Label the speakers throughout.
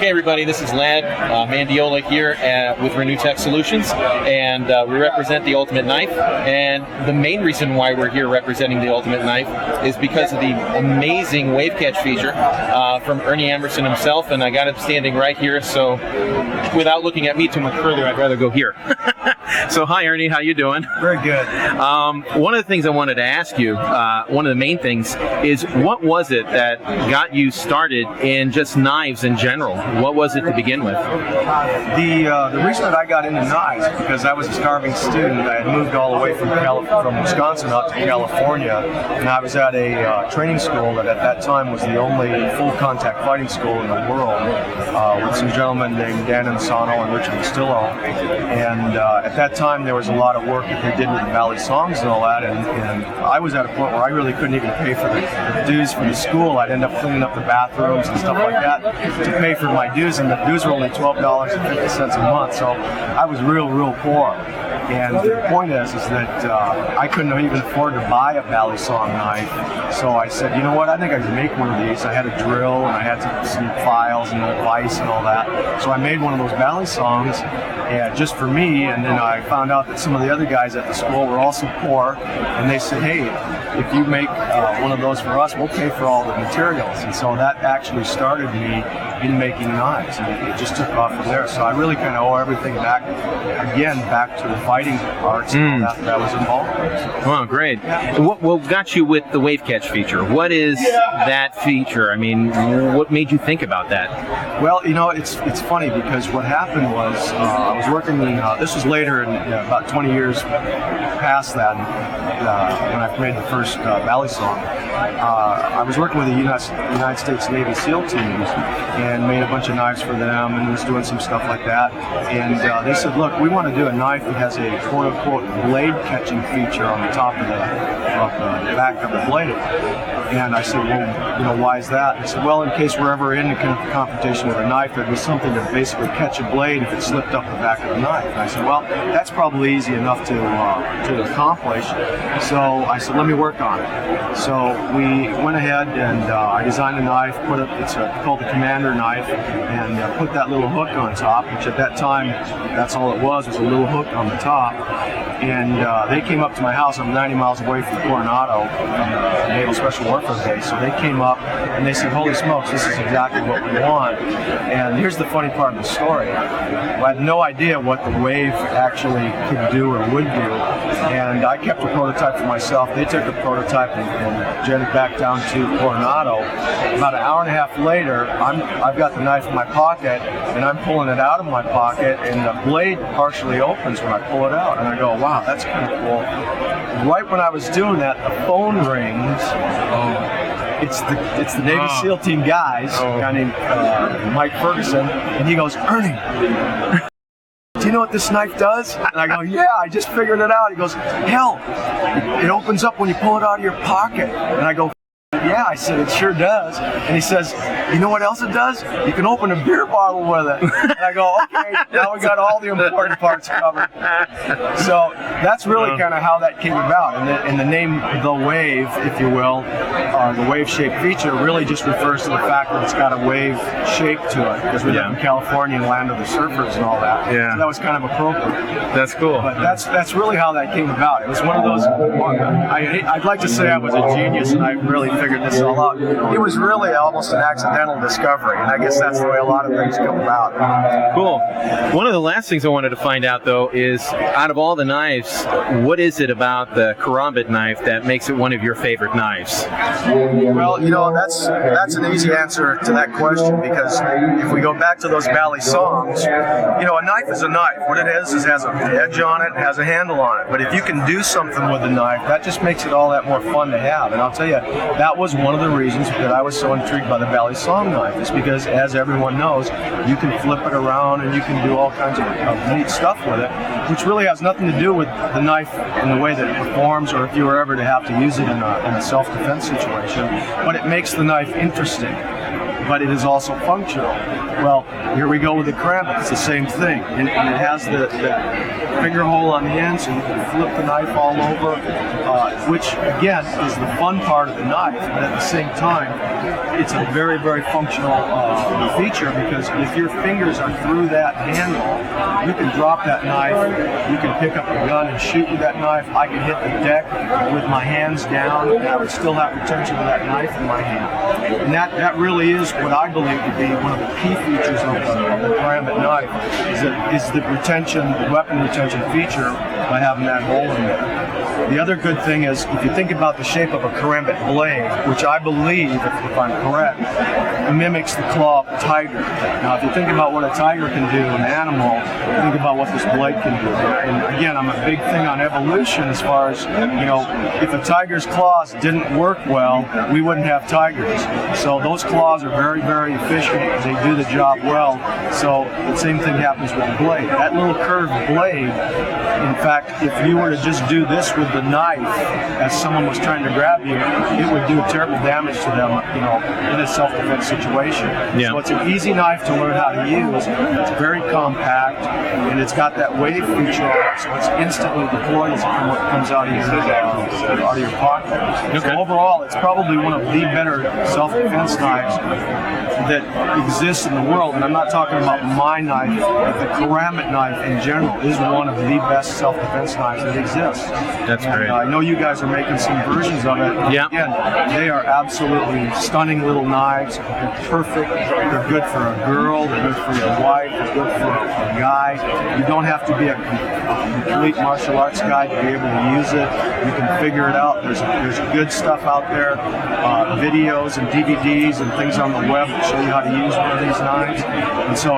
Speaker 1: Hey everybody, this is Lad Mandiola here with Renew Tech Solutions, and we represent the Ultimate Knife. And the main reason why we're here representing the Ultimate Knife is because of the amazing wave catch feature from Ernest Emerson himself, and I got him standing right here, so without looking at me too much further, I'd rather go here. So hi Ernie, how you doing?
Speaker 2: Very good.
Speaker 1: One of the things I wanted to ask you, one of the main things, is what was it that got you started in just knives in general? What was it to begin with?
Speaker 2: The reason that I got into knives is because I was a starving student. I had moved all the way from Wisconsin out to California, and I was at a training school that at that time was the only full contact fighting school in the world, with some gentlemen named Dan Insano and Richard Castillo. And at that time there was a lot of work that they did with the Valley songs and all that, and I was at a point where I really couldn't even pay for the dues for the school. I'd end up cleaning up the bathrooms and stuff like that to pay for my dues, and the dues were only $12.50 a month, so I was real poor. And the point is that I couldn't even afford to buy a Valley Song knife, so I said, you know what, I think I can make one of these. I had a drill and I had some files and a vise and all that, so I made one of those Valley Songs just for me. And then I found out that some of the other guys at the school were also poor, and they said, hey, if you make one of those for us, we'll pay for all the materials. And so that actually started me in making knives, and it just took off from there. So I really kind of owe everything back to the fighting arts and all that I was involved with.
Speaker 1: Wow, great. What got you with the wave catch feature? What is that feature? I mean, what made you think about that?
Speaker 2: Well, you know, it's funny because what happened was I was working in, this was later, in about 20 years past that, when I made the first Valley Song. I was working with the United States Navy SEAL teams and made a bunch of knives for them and was doing some stuff like that. And they said, look, we want to do a knife that has a quote-unquote blade catching feature on the top of the back of the blade. And I said, well, you know, why is that? And they said, well, in case we're ever in a confrontation with a knife, there'd be something to basically catch a blade if it slipped up the back of the knife. And I said, well, that's probably easy enough to accomplish. So I said, let me work on it. So we went ahead and I designed a knife, it's called the Commander knife, and put that little hook on top, which at that time, that's all it was a little hook on the top. And they came up to my house. I'm 90 miles away from Coronado, from the Naval Special Warfare Base. So they came up and they said, holy smokes, this is exactly what we want. And here's the funny part of the story. I had no idea what the wave actually could do or would do. And I kept a prototype for myself. They took the prototype and jetted back down to Coronado. About an hour and a half later, I've got the knife in my pocket, and I'm pulling it out of my pocket, and the blade partially opens when I pull it out. And I go, wow, that's kind of cool. Right when I was doing that, the phone rings. It's the Navy SEAL team guys, a guy named Mike Ferguson, and he goes, Ernie, do you know what this knife does? And I go, yeah, I just figured it out. He goes, hell, it opens up when you pull it out of your pocket. And I go, yeah, I said, it sure does. And he says, you know what else it does? You can open a beer bottle with it. And I go, okay, now we got all the important parts covered. So that's really kind of how that came about. And the name The Wave, if you will, the wave shape feature, really just refers to the fact that it's got a wave shape to it, because we live in California and land of the surfers and all that.
Speaker 1: Yeah.
Speaker 2: So that was kind of appropriate.
Speaker 1: That's cool.
Speaker 2: But that's really how that came about. It was one of those, I'd like to say I was a genius and I really figured this all out. It was really almost an accidental discovery, and I guess that's the way a lot of things come about.
Speaker 1: Cool. One of the last things I wanted to find out, though, is out of all the knives, what is it about the Karambit knife that makes it one of your favorite knives?
Speaker 2: Well, you know, that's an easy answer to that question, because if we go back to those Valley songs, you know, a knife is a knife. What it is it has an edge on it, has a handle on it. But if you can do something with the knife, that just makes it all that more fun to have. And I'll tell you, that was one of the reasons that I was so intrigued by the Valley Song knife, is because, as everyone knows, you can flip it around and you can do all kinds of neat stuff with it, which really has nothing to do with the knife in the way that it performs, or if you were ever to have to use it in a self-defense situation, but it makes the knife interesting. but it is also functional. Well, here we go with the Karambit. It's the same thing, and it has the finger hole on the end, so you can flip the knife all over, which again is the fun part of the knife, but at the same time, it's a very, very functional feature, because if your fingers are through that handle, you can drop that knife, you can pick up a gun and shoot with that knife. I can hit the deck with my hands down, and I would still have retention of that knife in my hand. And that really is what I believe to be one of the key features of the Karambit knife, is the retention, the weapon retention feature by having that hole in there. The other good thing is, if you think about the shape of a Karambit blade, which I believe, if I'm correct, mimics the claw of a tiger. Now, if you think about what a tiger can do, an animal, think about what this blade can do. And again, I'm a big thing on evolution as far as, if a tiger's claws didn't work well, we wouldn't have tigers. So those claws are very, very efficient. They do the job well. So the same thing happens with the blade. That little curved blade, in fact, if you were to just do this with the knife as someone was trying to grab you, it would do terrible damage to them, in a self-defense situation.
Speaker 1: Yeah.
Speaker 2: So it's an easy knife to learn how to use. It's very compact, and it's got that wave feature on it, so it's instantly deployed as it comes out of your pocket.
Speaker 1: Okay.
Speaker 2: So overall, it's probably one of the better self-defense knives that exists in the world, and I'm not talking about my knife, but the Karambit knife in general is one of the best self-defense knives that exists.
Speaker 1: That's great.
Speaker 2: I know you guys are making some versions of it.
Speaker 1: Yeah.
Speaker 2: Again, they are absolutely stunning little knives. They're perfect. They're good for a girl. They're good for your wife. They're good for a guy. You don't have to be a complete martial arts guy to be able to use it. You can figure it out. There's good stuff out there, videos and DVDs and things on the web that show you how to use one of these knives. And so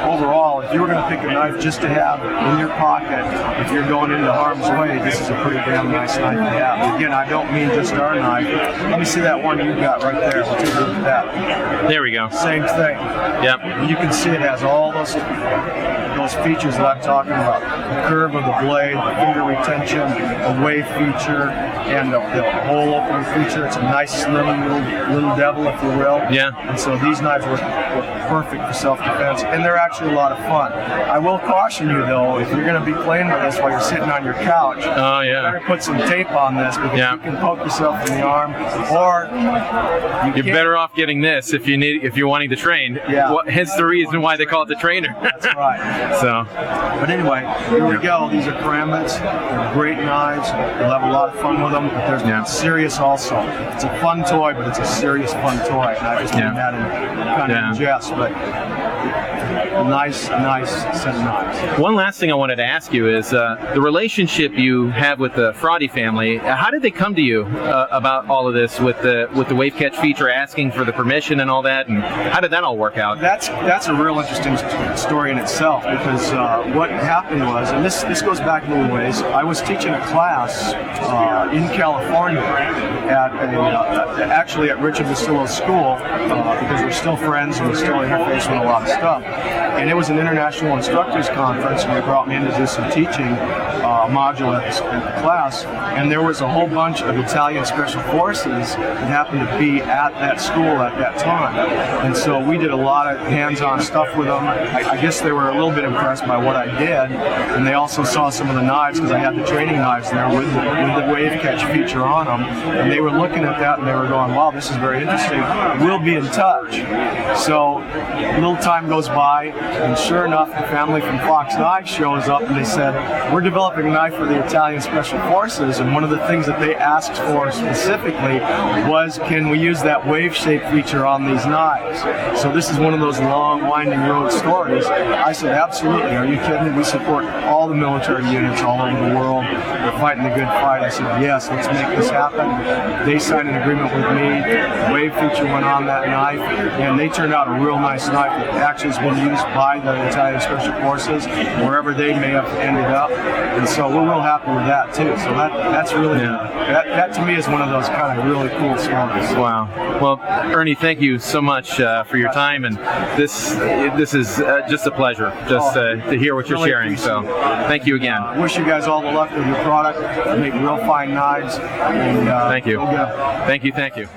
Speaker 2: overall, if you were going to pick a knife just to have in your pocket, if you're going into harm's way, this is a pretty damn nice knife to have. Again, I don't mean just our knife. Let me see that one you got right there. We'll take a look at that.
Speaker 1: There we go.
Speaker 2: Same thing.
Speaker 1: Yep.
Speaker 2: You can see it has all those features that I'm talking about. The curve of the blade, the finger retention, the wave feature, and the hole opening feature. It's a nice, slim little devil, if you will.
Speaker 1: Yeah.
Speaker 2: And so these knives work perfect for self-defense, and they're actually a lot of fun. I will caution you, though, if you're going to be playing with this while you're sitting on your couch,
Speaker 1: Oh,
Speaker 2: you
Speaker 1: yeah.
Speaker 2: better put some tape on this, because
Speaker 1: Yeah.
Speaker 2: you can poke yourself in the arm, or
Speaker 1: You're better off getting this if you're wanting to train.
Speaker 2: Yeah.
Speaker 1: Hence the reason why they call it the trainer.
Speaker 2: That's right.
Speaker 1: So,
Speaker 2: But anyway, here we go. These are Karambits. They're great knives. You'll have a lot of fun with them. But they're serious also. It's a fun toy, but it's a serious fun toy. And I just mean that in kind of in jest, but nice set of knives.
Speaker 1: one last thing I wanted to ask you is the relationship you have with the Fraudy family. How did they come to you about all of this with the wave catch feature, asking for the permission and all that, and how did that all work out?
Speaker 2: That's a real interesting story in itself, because what happened was, and this goes back a little ways, I was teaching a class in California actually at Richard Vassillo's school, because we're still friends and we still interface with a lot of stuff. And it was an international instructors conference, and they brought me in to do some teaching module at the class. And there was a whole bunch of Italian special forces that happened to be at that school at that time. And so we did a lot of hands-on stuff with them. I guess they were a little bit impressed by what I did, and they also saw some of the knives, because I had the training knives there with the wave catch feature on them. And they were looking at that and they were going, wow, this is very interesting. We'll be in touch. So a little time goes by, and sure enough, the family from FOX Knife shows up, and they said, we're developing a knife for the Italian Special Forces, and one of the things that they asked for specifically was, can we use that wave shape feature on these knives? So this is one of those long, winding road stories. I said, absolutely. Are you kidding? We support all the military units all over the world. We're fighting the good fight. I said, yes, let's make this happen. They signed an agreement with me. The wave feature went on that knife, and they turned out a real nice knife that actually has been used by the Italian Special Forces wherever they may have ended up. And so we're real happy with that too. So that's really, that to me is one of those kind of really cool stories.
Speaker 1: Wow. Well, Ernie, thank you so much for your time, and this is just a pleasure to hear what you're
Speaker 2: Really
Speaker 1: sharing. So thank you again.
Speaker 2: I wish you guys all the luck with your product. You make real fine knives. And,
Speaker 1: Thank you.
Speaker 2: go get 'em.
Speaker 1: Thank you.